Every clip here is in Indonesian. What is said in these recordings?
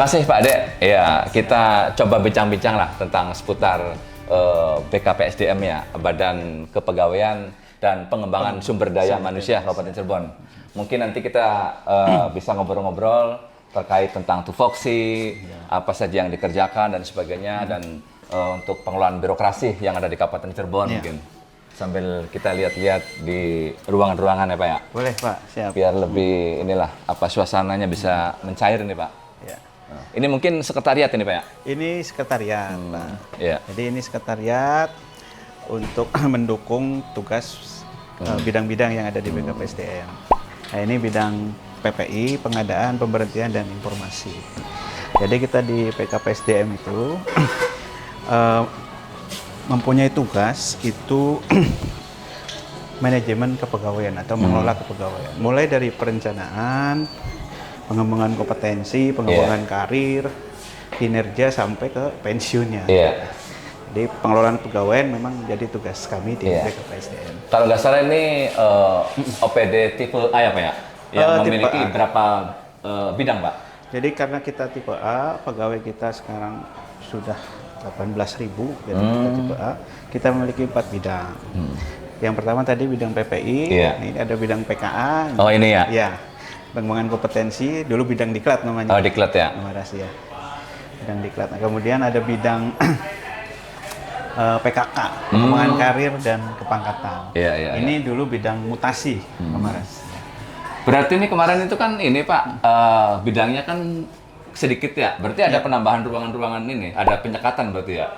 kasih Pak Ade. Ya, kita coba bincang-bincang lah tentang seputar BKPSDM ya, Badan Kepegawaian dan Pengembangan Sumber Daya Manusia Kabupaten Cirebon. Mungkin nanti kita bisa ngobrol-ngobrol terkait tentang tupoksi, apa saja yang dikerjakan dan sebagainya, dan untuk pengelolaan birokrasi yang ada di Kabupaten Cirebon mungkin. Sambil kita lihat-lihat di ruangan-ruangan ya Pak ya. Boleh Pak, siap. Biar lebih inilah apa suasananya bisa mencair nih Pak. Ya. Ini mungkin sekretariat ini Pak ya? Ini sekretariat Pak. Iya. Jadi ini sekretariat untuk mendukung tugas bidang-bidang yang ada di BKPSDM. Nah ini bidang PPI, pengadaan, pemberhentian, dan informasi. Jadi kita di BKPSDM itu mempunyai tugas itu manajemen kepegawaian atau mengelola kepegawaian. Mulai dari perencanaan, pengembangan kompetensi, pengembangan karir, kinerja sampai ke pensiunnya. Jadi pengelolaan kepegawaian memang jadi tugas kami di BKPSDM. Kalau nggak salah ini OPD tipe A ya Pak ya? Yang memiliki berapa bidang Pak? Jadi karena kita tipe A, pegawai kita sekarang sudah 18.000, jadi kita tipe A, kita memiliki 4 bidang. Yang pertama tadi bidang PPI, ini ada bidang PKA. Oh ini ya? Ya, pengembangan kompetensi, dulu bidang diklat namanya. Oh diklat ya? Nama rahasia. Bidang diklat. Nah, kemudian ada bidang PKK, pengembangan karir dan kepangkatan. Ini dulu bidang mutasi, nama rahasia. Berarti ini kemarin itu kan ini Pak, bidangnya kan sedikit ya, berarti ada penambahan ruangan-ruangan ini, ada penyekatan berarti ya?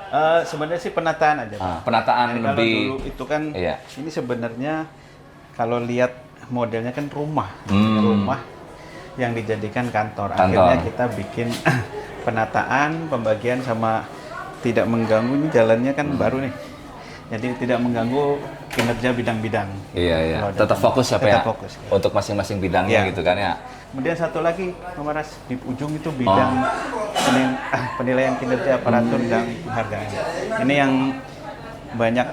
Sebenarnya sih penataan aja Pak. Penataan lebih... Kalau dulu itu kan, ini sebenarnya kalau lihat modelnya kan rumah, rumah yang dijadikan kantor. Akhirnya kita bikin penataan, pembagian sama tidak mengganggu, ini jalannya kan baru nih. Jadi tidak mengganggu kinerja bidang-bidang. Iya. Tetap fokus ya Pak ya? Fokus. Untuk masing-masing bidangnya gitu kan ya? Kemudian satu lagi, Mas, di ujung itu bidang penilaian kinerja aparatur dan penghargaan. Ini yang banyak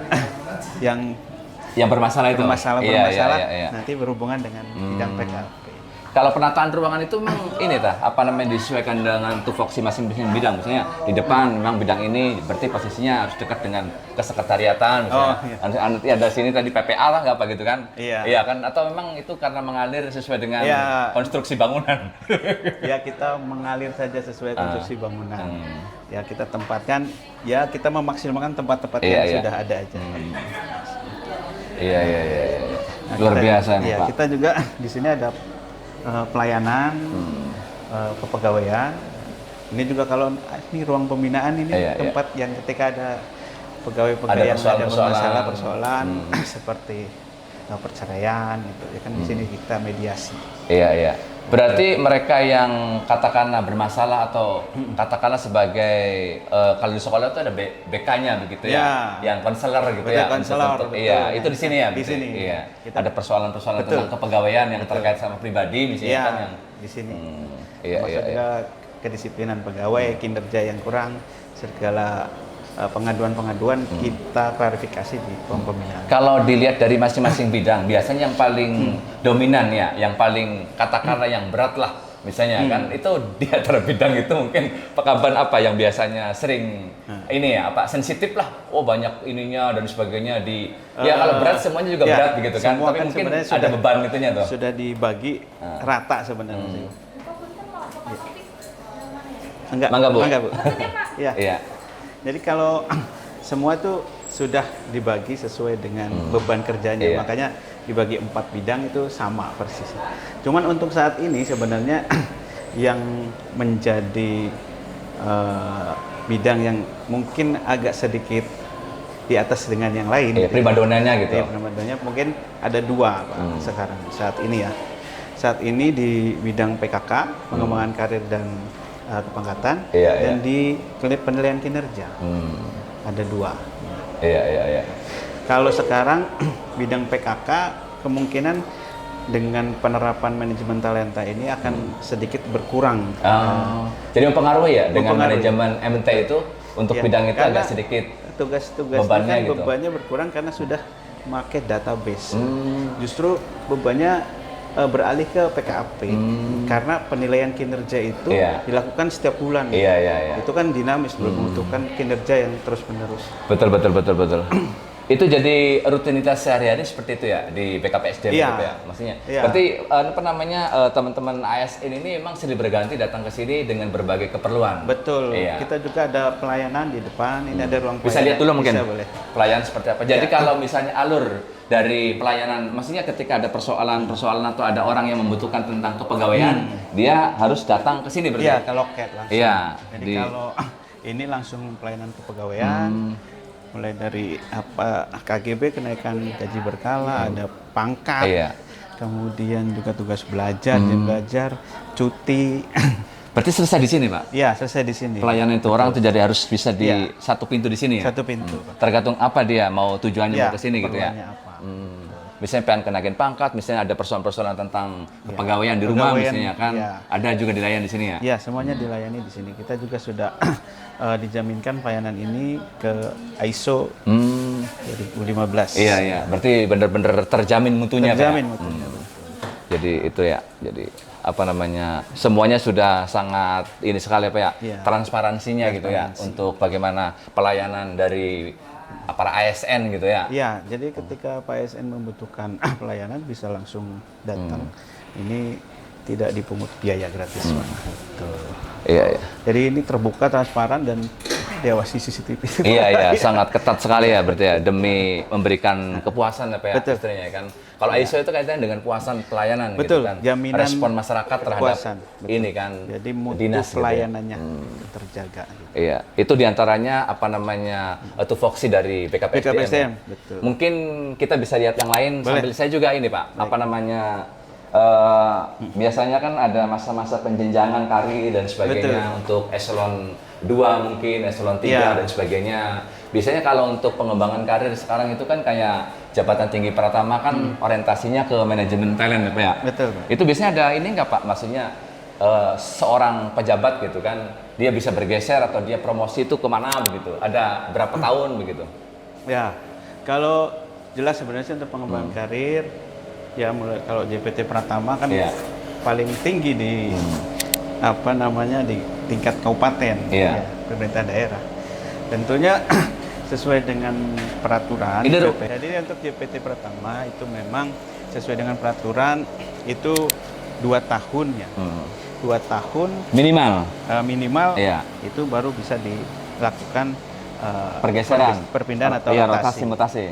yang bermasalah itu. Bermasalah, iya. nanti berhubungan dengan bidang PKP. Kalau penataan ruangan itu memang ini apa namanya disesuaikan dengan tupoksi masing-masing bidang. Misalnya di depan memang bidang ini berarti posisinya harus dekat dengan kesekretariatan misalnya. Nanti ada sini tadi PPA lah apa gitu kan? Iya kan, atau memang itu karena mengalir sesuai dengan konstruksi bangunan. Ya kita mengalir saja sesuai konstruksi bangunan. Ya kita tempatkan, ya kita memaksimalkan tempat-tempat yang sudah ada aja. Iya. Nah, luar biasa nih Pak. Kita juga di sini ada pelayanan, kepegawaian. Ini juga kalau ini ruang pembinaan ini tempat yang ketika ada pegawai-pegawai yang ada persoalan seperti perceraian gitu ya kan di sini kita mediasi. Iya. Berarti mereka yang katakanlah bermasalah atau katakanlah sebagai kalau di sekolah itu ada BK-nya begitu ya, yang konselor gitu ya. Konselor. Iya, itu di sini ya. Di sini. Iya. Ada persoalan-persoalan tentang kepegawaian yang terkait sama pribadi misalnya kan yang di sini. Iya. Juga kedisiplinan pegawai, kinerja yang kurang, segala pengaduan-pengaduan kita klarifikasi di ruang pembinaan. Kalau dilihat dari masing-masing bidang, biasanya yang paling dominan ya, yang paling katakanlah yang berat lah, misalnya kan itu di antara bidang itu mungkin pekaban apa yang biasanya sering ini ya, apa sensitif lah, banyak ininya dan sebagainya di ya kalau berat semuanya juga berat begitu kan, tapi kan mungkin ada beban itunya tuh. Sudah dibagi rata sebenarnya. Enggak Bu. Iya. Jadi kalau semua itu sudah dibagi sesuai dengan beban kerjanya, makanya dibagi 4 bidang itu sama persis. Cuman untuk saat ini sebenarnya yang menjadi bidang yang mungkin agak sedikit di atas dengan yang lain. Primadonanya gitu. Primadonanya mungkin ada 2 Pak, sekarang saat ini ya. Saat ini di bidang PKK, pengembangan karir dan kepangkatan, dan di penilaian kinerja ada 2. Iya. Kalau sekarang bidang PKK kemungkinan dengan penerapan manajemen talenta ini akan sedikit berkurang. Jadi mempengaruhi ya dengan manajemen MT itu untuk bidang itu agak sedikit tugas-tugas bebannya, bebannya berkurang karena sudah pakai database. Justru bebannya beralih ke PKAP karena penilaian kinerja itu dilakukan setiap bulan. Itu kan dinamis, membutuhkan kinerja yang terus-menerus. Betul. Itu jadi rutinitas sehari-hari seperti itu ya di BKPSDM gitu ya, maksudnya. Berarti teman-teman ASN ini memang silih berganti datang ke sini dengan berbagai keperluan. Betul. Kita juga ada pelayanan di depan. Ini ada ruang bisa pelayanan. Lihat dulu mungkin. Boleh. Pelayanan seperti apa. Jadi kalau misalnya alur dari pelayanan, maksudnya ketika ada persoalan atau ada orang yang membutuhkan tentang kepegawaian, dia harus datang ke sini berarti. Iya, ke loket langsung. Iya. Jadi kalau ini langsung pelayanan kepegawaian. Mulai dari KGB, kenaikan gaji berkala, ada pangkat, kemudian juga tugas belajar, jam belajar, cuti. Berarti selesai di sini, Pak? Iya, selesai di sini. Pelayanan itu orang tuh jadi harus bisa di satu pintu di sini ya? Satu pintu. Tergantung apa dia mau tujuannya mau ke sini gitu ya? Apa. Misalnya pengen kenaikin pangkat, misalnya ada persoalan-persoalan tentang kepegawaian di rumah misalnya kan, ada juga dilayani di sini ya? Iya, semuanya dilayani di sini. Kita juga sudah dijaminkan pelayanan ini ke ISO 2015. Iya. Berarti benar-benar terjamin mutunya. Terjamin mutunya. Jadi itu ya. Jadi semuanya sudah sangat ini sekali Pak ya. Transparansinya gitu ya untuk bagaimana pelayanan dari para ASN gitu ya. Iya, jadi ketika Pak ASN membutuhkan pelayanan bisa langsung datang. Ini tidak dipungut biaya gratis, Pak. Iya. Jadi ini terbuka, transparan, dan diawasi CCTV. Iya, sangat ketat sekali ya berarti ya, demi memberikan kepuasan ya Pak ya, istrinya kan. Kalau ISO itu kaitannya dengan puasan pelayanan gitu kan. Jaminan respon masyarakat terhadap ini kan. Jadi mutu dinas pelayanannya terjaga. Gitu. Iya, itu diantaranya tupoksi dari BKPSDM. Betul. Mungkin kita bisa lihat yang lain. Sambil saya juga ini Pak, biasanya kan ada masa-masa penjenjangan karir dan sebagainya. Untuk eselon 2 mungkin, eselon 3 dan sebagainya. Biasanya kalau untuk pengembangan karir sekarang itu kan kayak jabatan tinggi pertama kan orientasinya ke manajemen talent ya Pak ya? Betul Pak. Itu biasanya ada ini nggak Pak? Maksudnya seorang pejabat gitu kan, dia bisa bergeser atau dia promosi itu kemana begitu? Ada berapa tahun begitu? Ya, kalau jelas sebenarnya untuk pengembangan karir, ya mulai kalau JPT Pratama kan paling tinggi di di tingkat kabupaten, pemerintah daerah. Tentunya sesuai dengan peraturan. Jadi untuk JPT Pratama itu memang sesuai dengan peraturan itu 2 tahun ya. 2 tahun minimal itu baru bisa dilakukan pergeseran, perpindahan atau rotasi mutasi.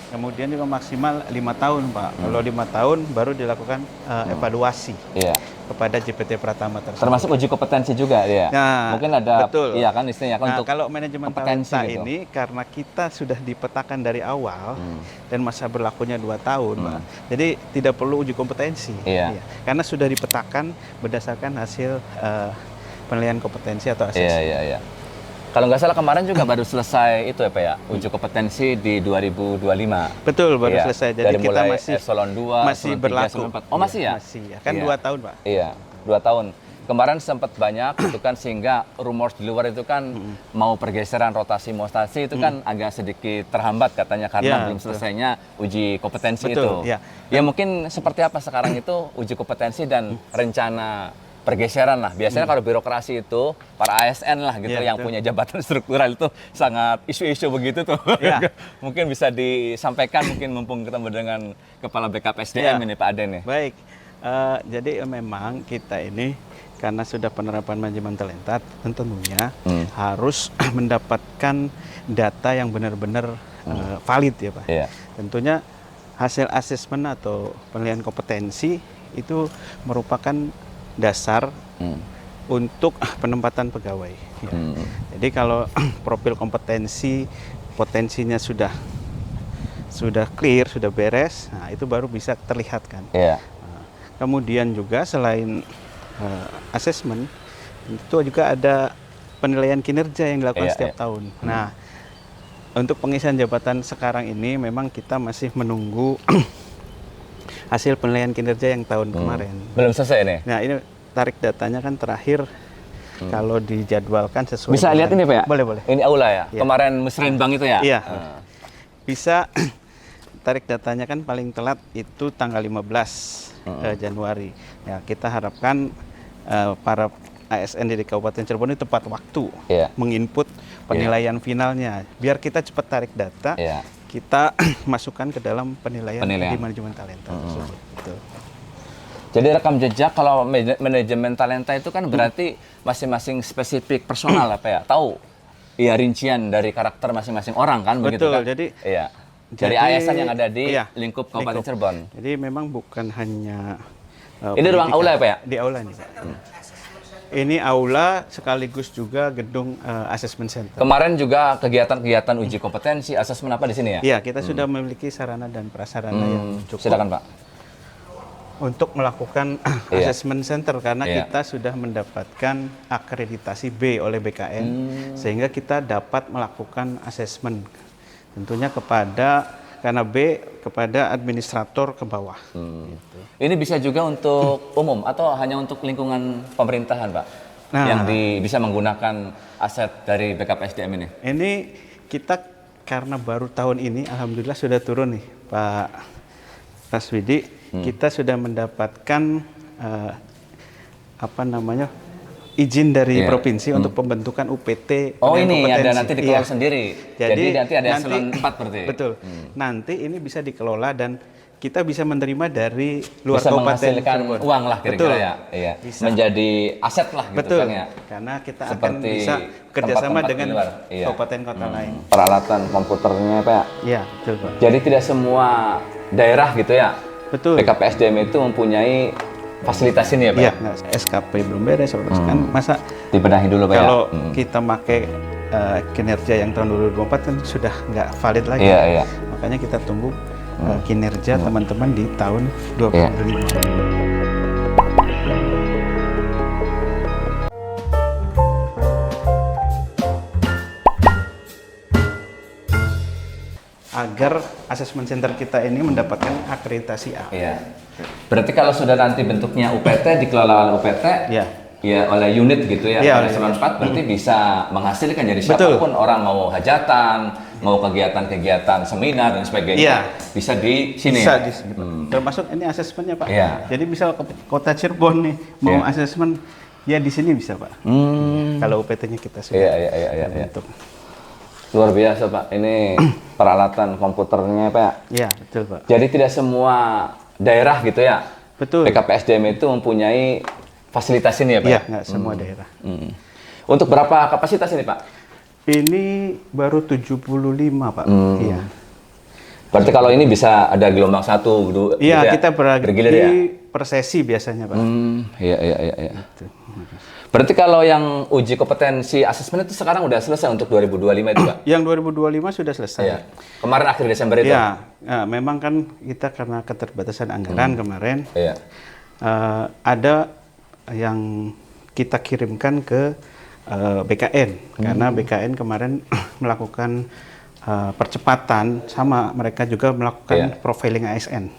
Kemudian juga maksimal 5 tahun Pak. Kalau 5 tahun baru dilakukan evaluasi kepada JPT Pratama tersebut. Termasuk uji kompetensi juga ya. Nah, mungkin ada betul. Iya kan istilahnya kan untuk kalau manajemen talenta gitu. Ini karena kita sudah dipetakan dari awal dan masa berlakunya 2 tahun, Pak. Jadi tidak perlu uji kompetensi. Karena sudah dipetakan berdasarkan hasil penilaian kompetensi atau asesmen. Iya. Kalau nggak salah kemarin juga baru selesai itu ya Pak ya, uji kompetensi di 2025. Betul, baru selesai. Jadi dari kita mulai masih eselon 2, masih eselon 3, berlaku. eselon 4. Oh masih ya? Masih ya. Kan 2 tahun Pak. Iya, 2 tahun. Kemarin sempat banyak itu kan sehingga rumor di luar itu kan mau pergeseran rotasi mutasi itu kan agak sedikit terhambat katanya karena belum selesainya uji kompetensi itu. Ya mungkin seperti apa sekarang itu uji kompetensi dan rencana pergeseran lah. Biasanya kalau birokrasi itu para ASN lah gitu yang punya jabatan struktural itu sangat isu-isu begitu tuh. Mungkin bisa disampaikan mungkin mumpung ketemu dengan Kepala BKPSDM ini Pak Aden nih. Baik. Jadi memang kita ini karena sudah penerapan manajemen talenta tentunya harus mendapatkan data yang benar-benar valid ya Pak. Tentunya hasil asesmen atau penilaian kompetensi itu merupakan dasar untuk penempatan pegawai. Jadi kalau profil potensinya sudah clear, sudah beres, nah itu baru bisa terlihat kan. Kemudian juga selain asesmen, itu juga ada penilaian kinerja yang dilakukan setiap tahun. Nah, untuk pengisian jabatan sekarang ini memang kita masih menunggu hasil penilaian kinerja yang tahun kemarin. Belum selesai nih? Nah ini tarik datanya kan terakhir kalau dijadwalkan sesuai. Bisa lihat ini Pak ya? Boleh. Ini aula ya? Kemarin Musrin Bank itu ya? Iya. Bisa tarik datanya kan paling telat itu tanggal 15 Januari. Ya, kita harapkan para ASN di Kabupaten Cirebon itu tepat waktu menginput penilaian finalnya. Biar kita cepat tarik data, kita masukkan ke dalam penilaian di manajemen talenta tersebut. Betul. Jadi rekam jejak kalau manajemen talenta itu kan berarti masing-masing spesifik personal apa ya? Tahu ya rincian dari karakter masing-masing orang kan begitu kan? Jadi dari ASN yang ada di lingkup Kabupaten Cirebon. Jadi memang bukan hanya ini ruang aula ya Pak ya? Di aula nih Pak. Ini aula sekaligus juga gedung assessment center. Kemarin juga kegiatan-kegiatan uji kompetensi, asesmen apa di sini ya? Iya, kita sudah memiliki sarana dan prasarana yang cukup. Silakan Pak. Untuk melakukan assessment center karena kita sudah mendapatkan akreditasi B oleh BKN sehingga kita dapat melakukan assessment tentunya karena B kepada administrator ke bawah. Gitu. Ini bisa juga untuk umum atau hanya untuk lingkungan pemerintahan Pak? Yang bisa menggunakan aset dari BKPSDM ini? Ini kita karena baru tahun ini alhamdulillah sudah turun nih Pak Raswidi. Kita sudah mendapatkan izin dari provinsi untuk pembentukan UPT. Oh ini ada nanti dikelola sendiri. Jadi nanti ada eselon 4 berarti. Betul. Nanti ini bisa dikelola dan kita bisa menerima dari luar bisa kabupaten menghasilkan uang lah kira-kira ya. Iya. Menjadi aset lah gitu kan ya. Karena kita akan bisa kerjasama dengan kabupaten kota lain. Peralatan komputernya Pak ya? Iya, betul Pak. Jadi tidak semua daerah gitu ya? Betul. BKPSDM itu mempunyai fasilitas ini ya Pak? Iya, SKP belum beres, kan masa dibenahi dulu Pak kalau kita pakai kinerja yang tahun 2024 kan sudah nggak valid lagi. Iya. Makanya kita tunggu kinerja teman-teman di tahun 2025. Agar assessment center kita ini mendapatkan akreditasi A. Iya. Berarti kalau sudah nanti bentuknya UPT dikelola oleh UPT, ya oleh unit gitu ya, oleh eselon 4 berarti bisa menghasilkan jadi siapapun orang mau hajatan, mau kegiatan-kegiatan seminar dan sebagainya, bisa di sini. Bisa di sini. Termasuk ini asesmennya Pak. Jadi bisa ke Kota Cirebon nih mau asesmen ya di sini bisa Pak. Kalau UPT-nya kita sudah bentuk. Luar biasa Pak, ini peralatan komputernya Pak ya? Iya, betul Pak. Jadi tidak semua daerah gitu ya? Betul. BKPSDM itu mempunyai fasilitas ini ya Pak? Iya, nggak semua daerah. Untuk berapa kapasitas ini Pak? Ini baru 75 Pak. Iya. Berarti kalau ini bisa ada gelombang 1, 2, iya, kita bergilir per sesi biasanya Pak. Iya. Gitu. Berarti kalau yang uji kompetensi asesmen itu sekarang udah selesai untuk 2025 itu Pak? Yang 2025 sudah selesai. Iya. Kemarin akhir Desember itu? Iya. Memang kan kita karena keterbatasan anggaran kemarin, ada yang kita kirimkan ke BKN. Karena BKN kemarin melakukan percepatan, sama mereka juga melakukan profiling ASN.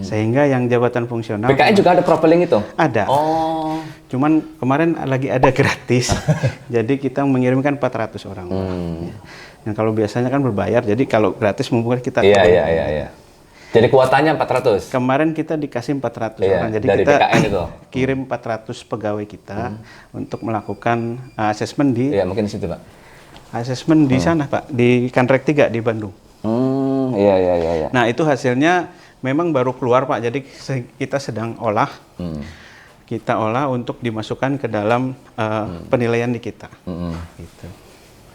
Sehingga yang jabatan fungsional BKN juga ada profiling itu? Ada. Oh. Cuman kemarin lagi ada gratis. Jadi kita mengirimkan 400 orang. Nah, kalau biasanya kan berbayar. Jadi kalau gratis mungkin kita Iya. Jadi kuotanya 400. Kemarin kita dikasih 400 orang. Jadi dari kita BKN itu kirim 400 pegawai kita untuk melakukan asesmen di mungkin di situ, Pak. Asesmen di sana, Pak, di Kanrek 3 di Bandung. Iya. Nah, itu hasilnya memang baru keluar Pak, jadi kita sedang olah, kita olah untuk dimasukkan ke dalam penilaian di kita. Gitu.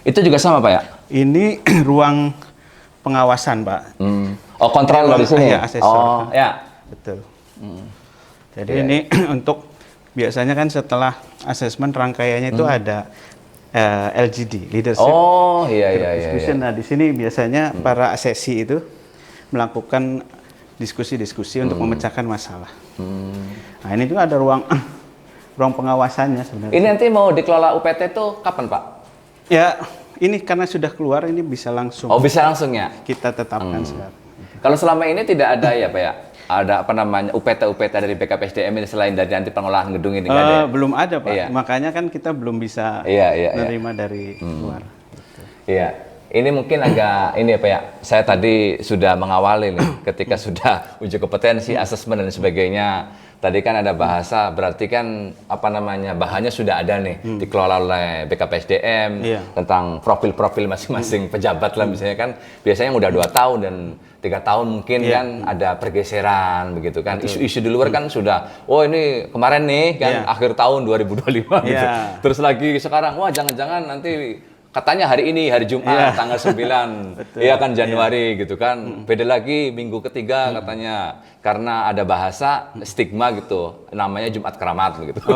Itu juga sama Pak ya? Ini ruang pengawasan Pak. Oh kontrol di sini? Ya, asesor. Oh ya. Betul. Jadi ini untuk biasanya kan setelah asesmen rangkaiannya itu ada LGD, leadership. Oh iya. Nah di sini biasanya para asesi itu melakukan diskusi-diskusi untuk memecahkan masalah. Nah ini juga ada ruang pengawasannya sebenarnya. Ini nanti mau dikelola UPT itu kapan Pak? Ya ini karena sudah keluar ini bisa langsung. Oh bisa langsung ya? Kita tetapkan sekarang. Kalau selama ini tidak ada ya Pak ya? Ada apa namanya UPT dari BKPSDM ini selain dari nanti pengolahan gedung ini? Ada ya? Belum ada Pak. Makanya kan kita belum bisa menerima dari luar. Gitu. Iya. Ini mungkin agak ini apa ya? Saya tadi sudah mengawali nih ketika sudah uji kompetensi, asesmen dan sebagainya. Tadi kan ada bahasa, berarti kan apa namanya bahannya sudah ada nih dikelola oleh BKPSDM tentang profil-profil masing-masing pejabat lah misalnya kan biasanya udah 2 tahun dan 3 tahun mungkin kan ada pergeseran begitu kan. Isu-isu di luar kan sudah, oh ini kemarin nih kan akhir tahun 2025 gitu. Terus lagi sekarang, wah jangan-jangan nanti katanya hari ini, hari Jumat, tanggal 9, iya kan Januari gitu kan. Beda lagi minggu ketiga katanya, karena ada bahasa stigma gitu, namanya Jumat Keramat gitu.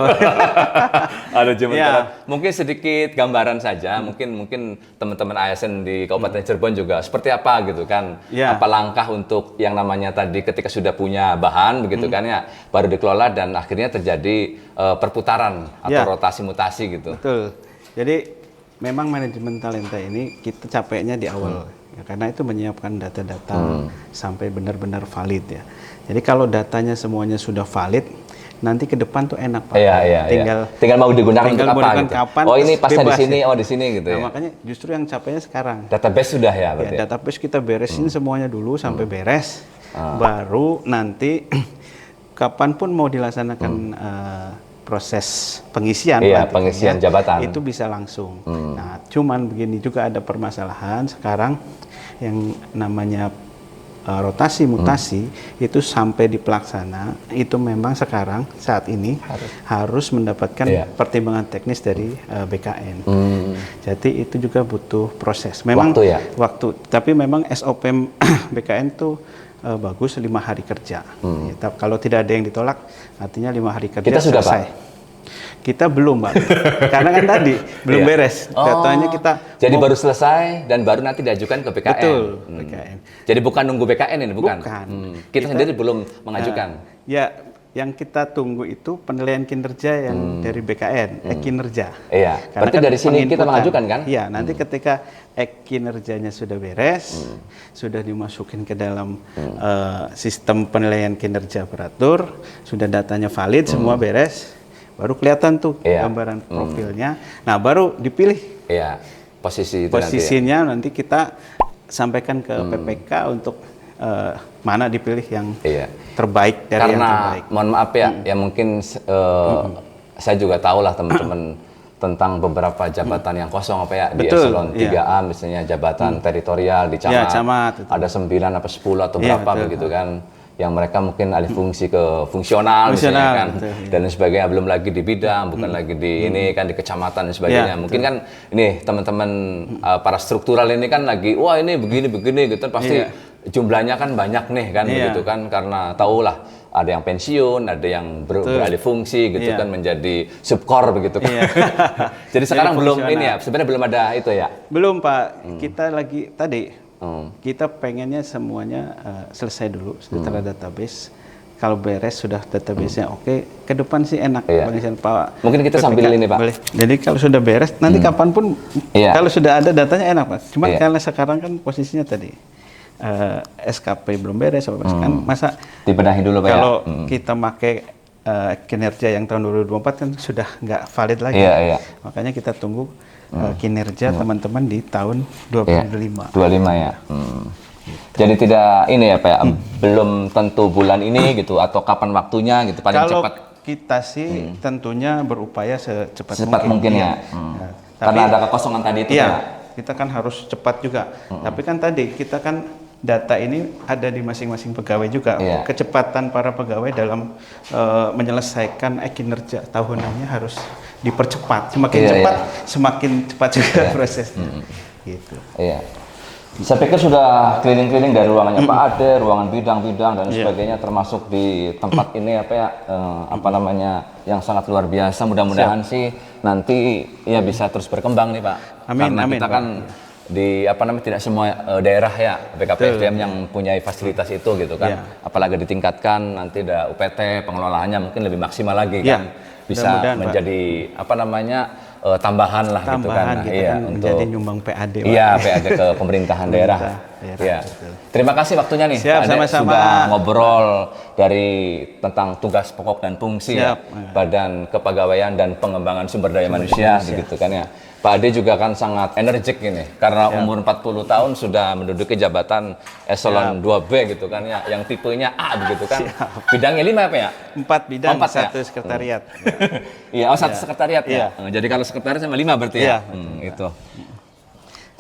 Ada Jumat Keramat. Mungkin sedikit gambaran saja, mungkin teman-teman ASN di Kabupaten Cirebon juga seperti apa gitu kan. Apa langkah untuk yang namanya tadi ketika sudah punya bahan begitu kan ya, baru dikelola dan akhirnya terjadi perputaran atau rotasi mutasi gitu. Betul. Jadi memang manajemen talenta ini kita capeknya di awal ya, karena itu menyiapkan data-data sampai benar-benar valid ya. Jadi kalau datanya semuanya sudah valid, nanti ke depan tuh enak Pak. Tinggal mau digunakan untuk apa gitu. Kapan, oh ini pasnya di sini, ya. oh di sini gitu ya. Makanya justru yang capeknya sekarang. Database sudah ya berarti. Database kita beresin semuanya dulu sampai beres, baru nanti kapanpun mau dilaksanakan proses pengisian, pengisian jabatan itu bisa langsung. Nah, cuman begini juga ada permasalahan sekarang yang namanya rotasi mutasi itu sampai dipelaksana itu memang sekarang saat ini harus mendapatkan pertimbangan teknis dari BKN. Jadi itu juga butuh proses. Memang waktu, tapi memang SOP BKN tuh bagus 5 hari kerja. Ya, kalau tidak ada yang ditolak, artinya 5 hari kerja kita sudah selesai. Pak? Kita belum, Pak. Karena kan tadi belum beres. Datanya kita jadi baru selesai dan baru nanti diajukan ke BKN. Betul, BKN. Jadi bukan nunggu BKN ini, bukan? Bukan. Kita sendiri belum mengajukan. Ya, yang kita tunggu itu penilaian kinerja yang dari BKN, kinerja. Iya. Berarti kan dari sini kita mengajukan kan? Iya, nanti ketika kinerjanya sudah beres, sudah dimasukin ke dalam sistem penilaian kinerja operator, sudah datanya valid, semua beres, baru kelihatan tuh gambaran profilnya. Nah, baru dipilih. Iya. Posisinya nanti kita sampaikan ke PPK untuk mana dipilih yang terbaik dari yang terbaik. Karena mohon maaf ya, ya mungkin saya juga tahu lah teman-teman tentang beberapa jabatan yang kosong apa ya di eselon 3A misalnya jabatan teritorial di camat, ada 9 apa 10 atau berapa begitu kan, yang mereka mungkin alih fungsi ke fungsional misalnya kan, dan sebagainya, belum lagi di bidang, bukan lagi di ini kan di kecamatan dan sebagainya. Mungkin kan ini teman-teman para struktural ini kan lagi wah ini begini gitu pasti jumlahnya kan banyak nih kan begitu kan, karena tahulah ada yang pensiun, ada yang beralih fungsi gitu kan menjadi subkor begitu kan. Jadi sekarang belum ini ya, sebenarnya belum ada itu ya. Belum Pak, kita lagi tadi kita pengennya semuanya selesai dulu setelah database. Kalau beres sudah database-nya oke, ke depan sih enak Pak. Mungkin kita sambil ini Pak. Boleh. Jadi kalau sudah beres nanti kapanpun kalau sudah ada datanya enak Pak. Cuma karena sekarang kan posisinya tadi SKP belum beres, kan masa dibenahi dulu Pak. Kalau kita pakai kinerja yang tahun 2024 kan sudah nggak valid lagi. Makanya kita tunggu kinerja teman-teman di tahun 2025. 25 ya. Jadi tidak ini ya Pak ya, belum tentu bulan ini gitu atau kapan waktunya gitu paling kalau cepat. Kita sih tentunya berupaya secepat mungkin ya. Karena ada kekosongan tadi itu kita kan harus cepat juga. Tapi kan tadi kita kan data ini ada di masing-masing pegawai juga. Kecepatan para pegawai dalam menyelesaikan kinerja tahunannya harus dipercepat. Semakin cepat, semakin cepat juga prosesnya. Gitu. Saya pikir sudah keliling-keliling dari ruangannya Pak Ade, ruangan bidang-bidang dan sebagainya, termasuk di tempat ini apa ya, apa namanya, yang sangat luar biasa. Mudah-mudahan sih nanti ya bisa terus berkembang nih Pak. Karena kita kan di apa namanya tidak semua daerah ya BKPSDM yang punya fasilitas itu gitu kan. Apalagi ditingkatkan nanti ada UPT, pengelolaannya mungkin lebih maksimal lagi kan. Bisa menjadi apa namanya tambahan lah gitu kan. Untuk menjadi nyumbang PAD. PAD ke pemerintahan daerah. Terima kasih waktunya nih Pak Ade, sudah ngobrol dari tentang tugas pokok dan fungsi Badan Kepegawaian dan Pengembangan Sumber Daya Manusia gitu kan ya. Pak Ade juga kan sangat energik ini karena umur 40 tahun sudah menduduki jabatan eselon 2B gitu kan ya, yang tipenya A begitu kan. Bidangnya 5 apa ya? 4 bidang, 4 1 sekretariat. Iya, 1 sekretariat ya. Jadi kalau sekretaris sama 5 berarti ya. Itu.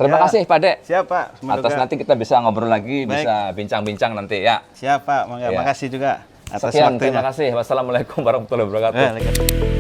Terima kasih Pak Ade. Siap Pak. Atas nanti kita bisa ngobrol lagi, bisa bincang-bincang nanti ya. Siap Pak, makasih juga atas Sekian, waktunya. terima kasih. Wassalamualaikum warahmatullahi wabarakatuh.